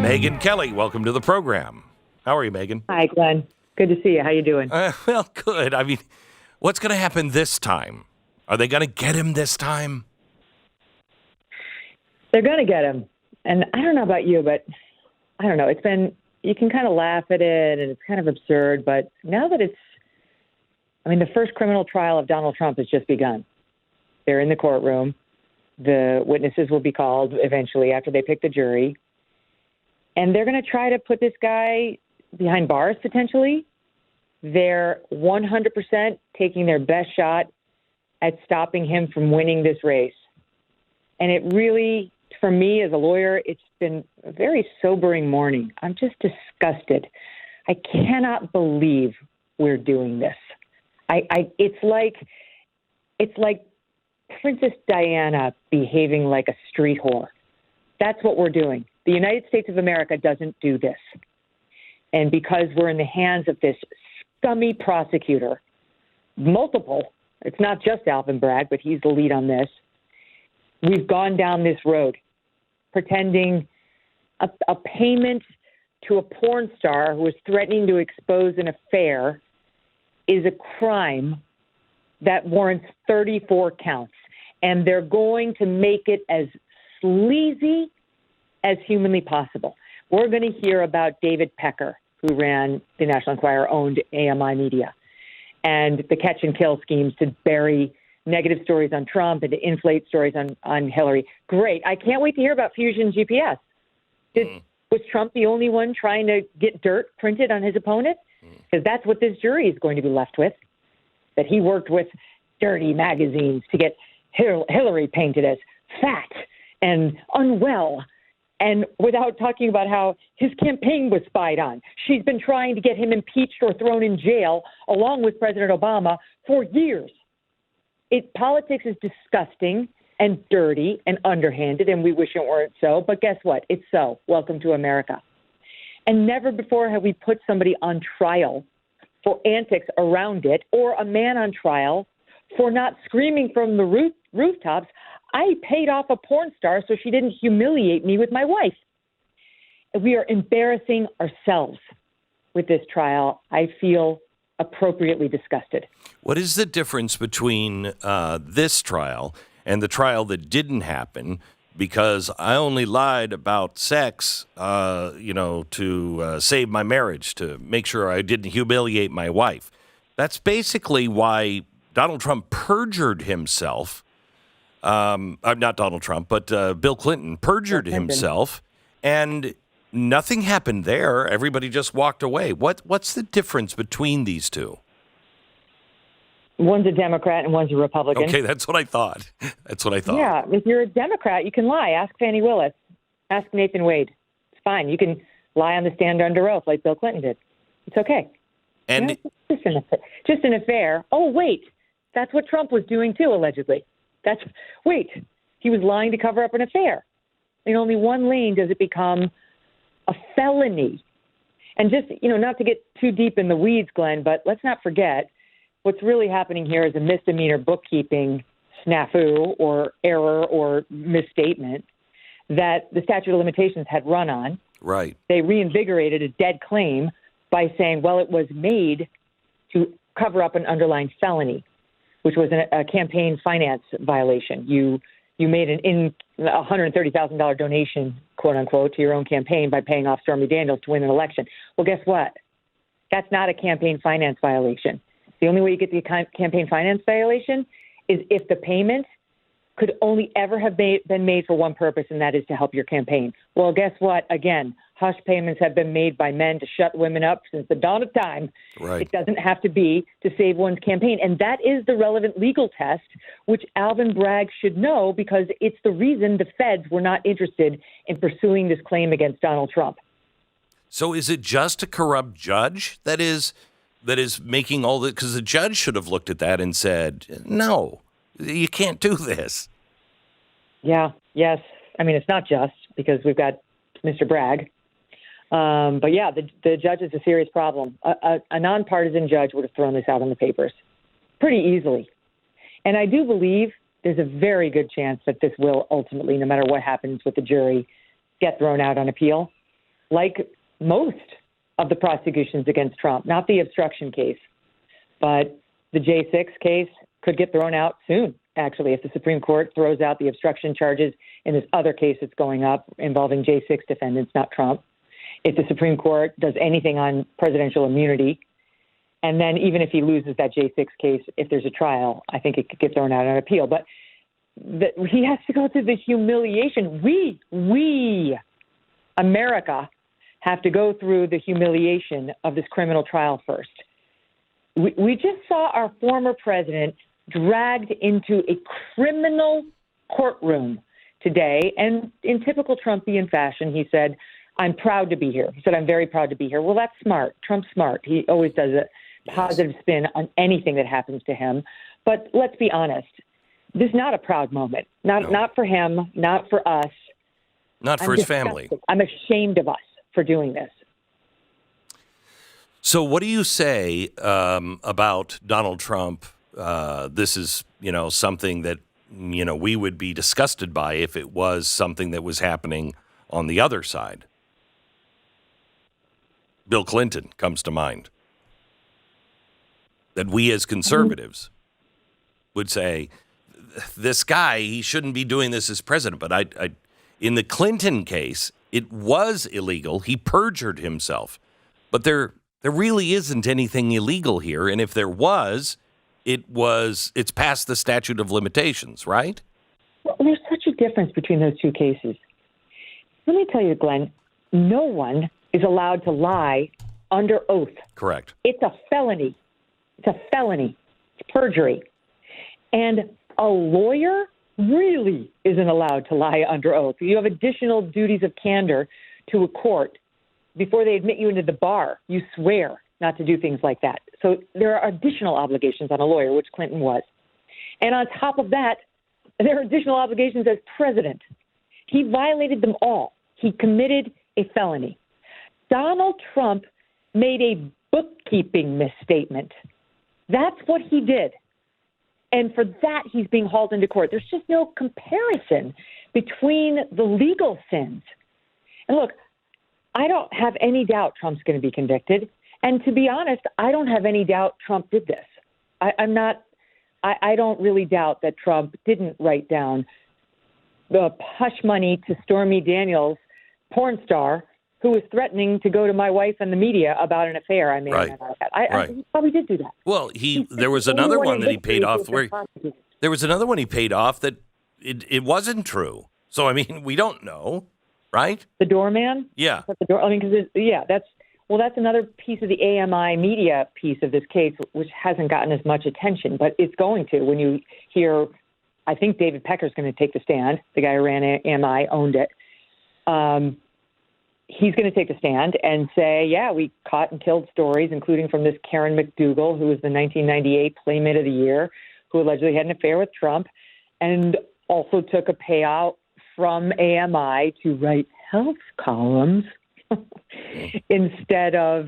Megyn Kelly, welcome to the program. How are you, Megyn? Hi, Glenn. Good to see you. How you doing? Well, good. I mean, what's going to happen this time? Are they going to get him this time? They're going to get him. And I don't know about you, but I don't know. You can kind of laugh at it, and it's kind of absurd. But now that the first criminal trial of Donald Trump has just begun. They're in the courtroom. The witnesses will be called eventually after they pick the jury. And they're going to try to put this guy behind bars, potentially. They're 100% taking their best shot at stopping him from winning this race. And it really, for me as a lawyer, it's been a very sobering morning. I'm just disgusted. I cannot believe we're doing this. It's like Princess Diana behaving like a street whore. That's what we're doing. The United States of America doesn't do this. And because we're in the hands of this scummy prosecutor, multiple, it's not just Alvin Bragg, but he's the lead on this, we've gone down this road, pretending a payment to a porn star who is threatening to expose an affair is a crime that warrants 34 counts. And they're going to make it as sleazy as humanly possible. We're going to hear about David Pecker, who ran the National Enquirer, owned AMI Media, and the catch and kill schemes to bury negative stories on Trump and to inflate stories on Hillary. Great. I can't wait to hear about Fusion GPS. Was Trump the only one trying to get dirt printed on his opponent? Because that's what this jury is going to be left with, that he worked with dirty magazines to get Hillary painted as fat and unwell, and without talking about how his campaign was spied on. She's been trying to get him impeached or thrown in jail along with President Obama for years. Politics is disgusting and dirty and underhanded, and we wish it weren't so. But guess what? It's so. Welcome to America. And never before have we put somebody on trial for antics around it, or a man on trial for not screaming from the rooftops, I paid off a porn star so she didn't humiliate me with my wife. We are embarrassing ourselves with this trial. I feel appropriately disgusted. What is the difference between this trial and the trial that didn't happen because I only lied about sex, to save my marriage, to make sure I didn't humiliate my wife? That's basically why Donald Trump perjured himself. Not Donald Trump, but Bill Clinton perjured himself, and nothing happened there. Everybody just walked away. What's the difference between these two? One's a Democrat and one's a Republican. Okay, that's what I thought. Yeah, if you're a Democrat, you can lie. Ask Fannie Willis. Ask Nathan Wade. It's fine. You can lie on the stand under oath like Bill Clinton did. It's okay. And just an affair. Oh, wait. That's what Trump was doing, too, allegedly. He was lying to cover up an affair. In only one lane does it become a felony. And just, not to get too deep in the weeds, Glenn, but let's not forget what's really happening here is a misdemeanor bookkeeping snafu or error or misstatement that the statute of limitations had run on. Right. They reinvigorated a dead claim by saying, well, it was made to cover up an underlying felony, which was a campaign finance violation. You made an $130,000 donation, quote unquote, to your own campaign by paying off Stormy Daniels to win an election. Well, guess what? That's not a campaign finance violation. The only way you get the campaign finance violation is if the payment could only ever have been made for one purpose, and that is to help your campaign. Well, guess what? Again, hush payments have been made by men to shut women up since the dawn of time. Right. It doesn't have to be to save one's campaign. And that is the relevant legal test, which Alvin Bragg should know, because it's the reason the feds were not interested in pursuing this claim against Donald Trump. So is it just a corrupt judge that is making all this? Because the judge should have looked at that and said, no, you can't do this. Yeah, yes. I mean, it's not just because we've got Mr. Bragg. But yeah, the judge is a serious problem. A nonpartisan judge would have thrown this out in the papers pretty easily. And I do believe there's a very good chance that this will ultimately, no matter what happens with the jury, get thrown out on appeal. like most of the prosecutions against Trump, not the obstruction case, but the J6 case could get thrown out soon, actually, if the Supreme Court throws out the obstruction charges in this other case that's going up involving J6 defendants, not Trump. If the Supreme Court does anything on presidential immunity, and then even if he loses that J6 case, if there's a trial, I think it could get thrown out on appeal. But he has to go through the humiliation. We, America, have to go through the humiliation of this criminal trial first. We just saw our former president dragged into a criminal courtroom today, and in typical Trumpian fashion, he said, "I'm proud to be here." He said, "I'm very proud to be here." Well, that's smart. Trump's smart. He always does a positive spin on anything that happens to him. But let's be honest. This is not a proud moment. Not for him, not for us. Not for his family. I'm ashamed of us for doing this. So what do you say about Donald Trump? This is, something that, we would be disgusted by if it was something that was happening on the other side. Bill Clinton comes to mind. That we as conservatives would say, this guy, he shouldn't be doing this as president. But in the Clinton case, it was illegal. He perjured himself. But there really isn't anything illegal here. And if there was, it's past the statute of limitations, right? Well, there's such a difference between those two cases. Let me tell you, Glenn, no one is allowed to lie under oath. Correct. It's a felony. It's a felony. It's perjury. And a lawyer really isn't allowed to lie under oath. You have additional duties of candor to a court. Before they admit you into the bar, you swear not to do things like that. So there are additional obligations on a lawyer, which Clinton was. And on top of that, there are additional obligations as president. He violated them all. He committed a felony. Donald Trump made a bookkeeping misstatement. That's what he did. And for that, he's being hauled into court. There's just no comparison between the legal sins. And look, I don't have any doubt Trump's going to be convicted. And to be honest, I don't have any doubt Trump did this. I don't really doubt that Trump didn't write down the hush money to Stormy Daniels, porn star, who was threatening to go to my wife and the media about an affair I made. Right. I he probably did do that. Well, there was another one that he paid off there was another one he paid off that it wasn't true. So, I mean, we don't know, right? The doorman? Yeah. That's another piece of the AMI media piece of this case, which hasn't gotten as much attention, but it's going to. When you hear, I think David Pecker's going to take the stand. The guy who ran AMI owned it. He's going to take the stand and say, yeah, we caught and killed stories, including from this Karen McDougal, who was the 1998 Playmate of the Year, who allegedly had an affair with Trump, and also took a payout from AMI to write health columns instead of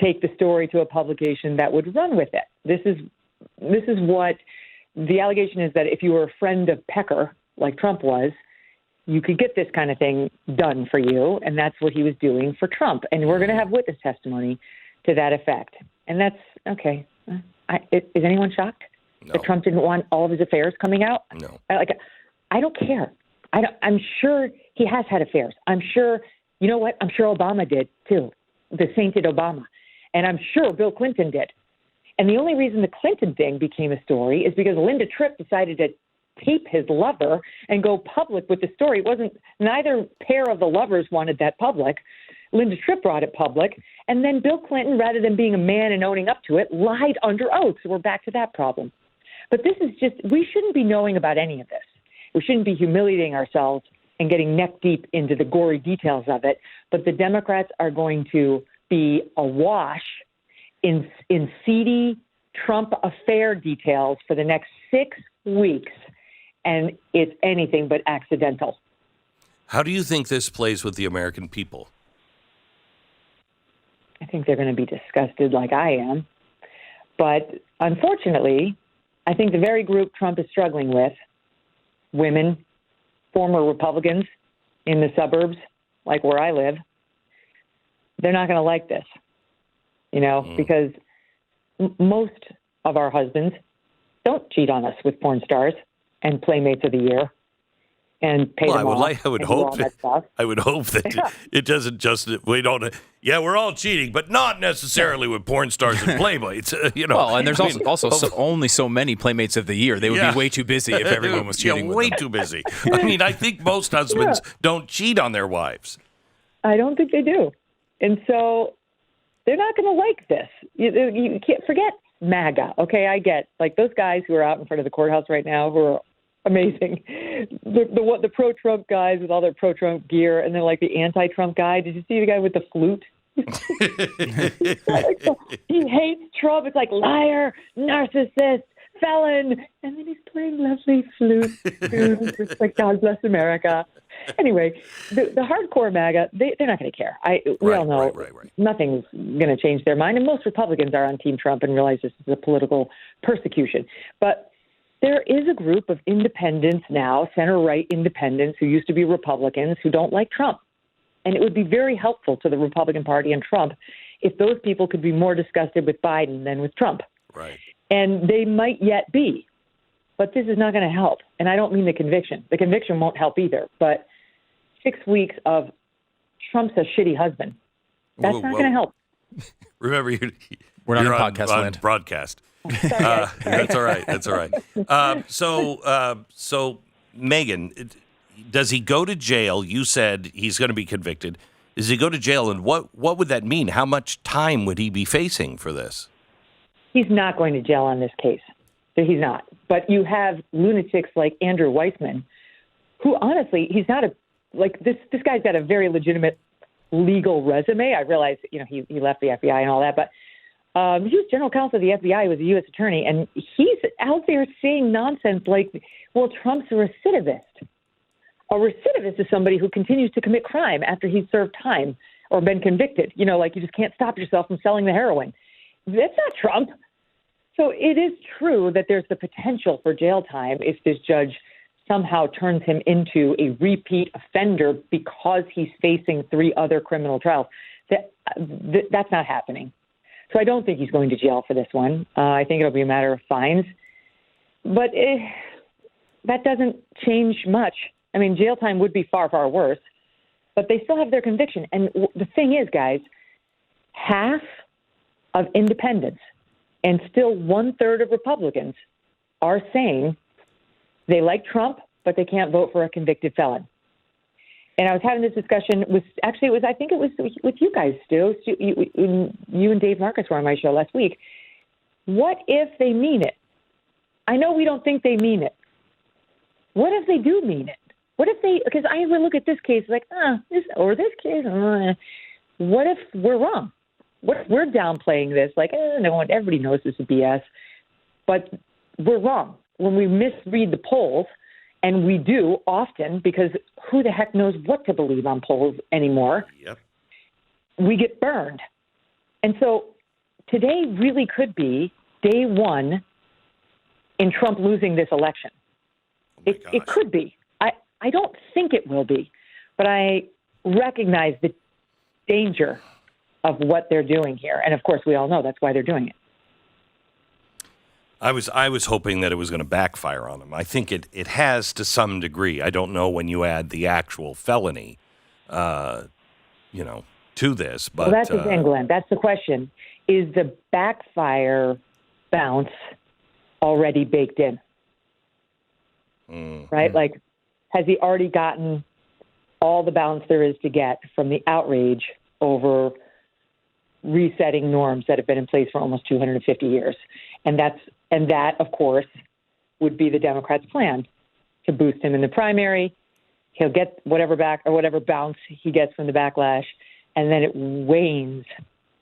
take the story to a publication that would run with it. This is what the allegation is, that if you were a friend of Pecker, like Trump was, you could get this kind of thing done for you, and that's what he was doing for Trump. And we're going to have witness testimony to that effect. And that's okay. Is anyone shocked that Trump didn't want all of his affairs coming out? No. I don't care. I'm sure he has had affairs. I'm sure, you know what? I'm sure Obama did too, the sainted Obama. And I'm sure Bill Clinton did. And the only reason the Clinton thing became a story is because Linda Tripp decided to tape his lover and go public with the story. It wasn't, neither pair of the lovers wanted that public. Linda Tripp brought it public. And then Bill Clinton, rather than being a man and owning up to it, lied under oath. So we're back to that problem. But this is just, we shouldn't be knowing about any of this. We shouldn't be humiliating ourselves and getting neck deep into the gory details of it. But the Democrats are going to be awash in seedy Trump affair details for the next 6 weeks. And it's anything but accidental. How do you think this plays with the American people? I think they're going to be disgusted like I am. But unfortunately, I think the very group Trump is struggling with, women, former Republicans in the suburbs, like where I live, they're not going to like this, because most of our husbands don't cheat on us with porn stars and Playmates of the Year and pay them off. I would hope that it doesn't just, we don't, we're all cheating, but not necessarily with porn stars and Playmates, Well, and there's also only so many Playmates of the Year. They would be way too busy if everyone was cheating with way them. too busy. I mean, I think most husbands don't cheat on their wives. I don't think they do. And so they're not going to like this. You can't forget MAGA. Okay, I get, like, those guys who are out in front of the courthouse right now who are amazing. The pro-Trump guys with all their pro-Trump gear, and then like the anti-Trump guy. Did you see the guy with the flute? He hates Trump. It's like liar, narcissist, felon, and then he's playing lovely flute. It's like God bless America. Anyway, the hardcore MAGA, they're not going to care. We all know nothing's going to change their mind, and most Republicans are on Team Trump and realize this is a political persecution. But there is a group of independents now, center-right independents who used to be Republicans who don't like Trump. And it would be very helpful to the Republican Party and Trump if those people could be more disgusted with Biden than with Trump. Right. And they might yet be. But this is not going to help. And I don't mean the conviction. The conviction won't help either. But 6 weeks of Trump's a shitty husband, that's not going to help. Remember, we're not you're on podcast land. Broadcast. That's all right. That's all right. So Megyn, does he go to jail? You said he's going to be convicted. Does he go to jail, and what would that mean? How much time would he be facing for this? He's not going to jail on this case. He's not. But you have lunatics like Andrew Weissman, who honestly, he's not this guy's got a very legitimate legal resume. I realize, he left the FBI and all that, but he was general counsel of the FBI. He was a U.S. attorney, and he's out there saying nonsense like, well, Trump's a recidivist. A recidivist is somebody who continues to commit crime after he's served time or been convicted. Like you just can't stop yourself from selling the heroin. That's not Trump. So it is true that there's the potential for jail time if this judge somehow turns him into a repeat offender because he's facing 3 other criminal trials. That's not happening. So I don't think he's going to jail for this one. I think it'll be a matter of fines. But that doesn't change much. I mean, jail time would be far, far worse. But they still have their conviction. And the thing is, guys, half of independents and still 1/3 of Republicans are saying they like Trump, but they can't vote for a convicted felon. And I was having this discussion I think it was with you guys, Stu. You and Dave Marcus were on my show last week. What if they mean it? I know we don't think they mean it. What if they do mean it? What if because I would look at this case like, this case, what if we're wrong? What if we're downplaying this? Like, no, everybody knows this is BS. But we're wrong. When we misread the polls, and we do often because who the heck knows what to believe on polls anymore, we get burned. And so today really could be day one in Trump losing this election. It could be. I don't think it will be, but I recognize the danger of what they're doing here. And, of course, we all know that's why they're doing it. I was hoping that it was going to backfire on him. I think it has to some degree. I don't know when you add the actual felony, to this. But well, that's the thing, Glenn. That's the question. Is the backfire bounce already baked in? Right? Like, has he already gotten all the bounce there is to get from the outrage over resetting norms that have been in place for almost 250 years? And that, of course, would be the Democrats' plan to boost him in the primary. He'll get whatever bounce he gets from the backlash, and then it wanes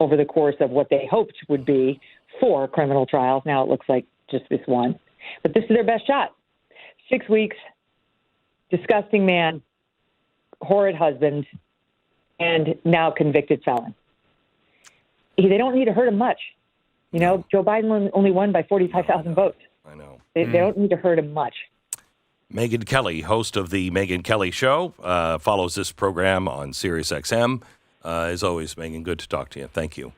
over the course of what they hoped would be 4 criminal trials. Now it looks like just this one. But this is their best shot. 6 weeks, disgusting man, horrid husband, and now convicted felon. They don't need to hurt him much. Joe Biden only won by 45,000 votes. I know. They don't need to hurt him much. Megyn Kelly, host of the Megyn Kelly Show, follows this program on SiriusXM. As always, Megyn, good to talk to you. Thank you.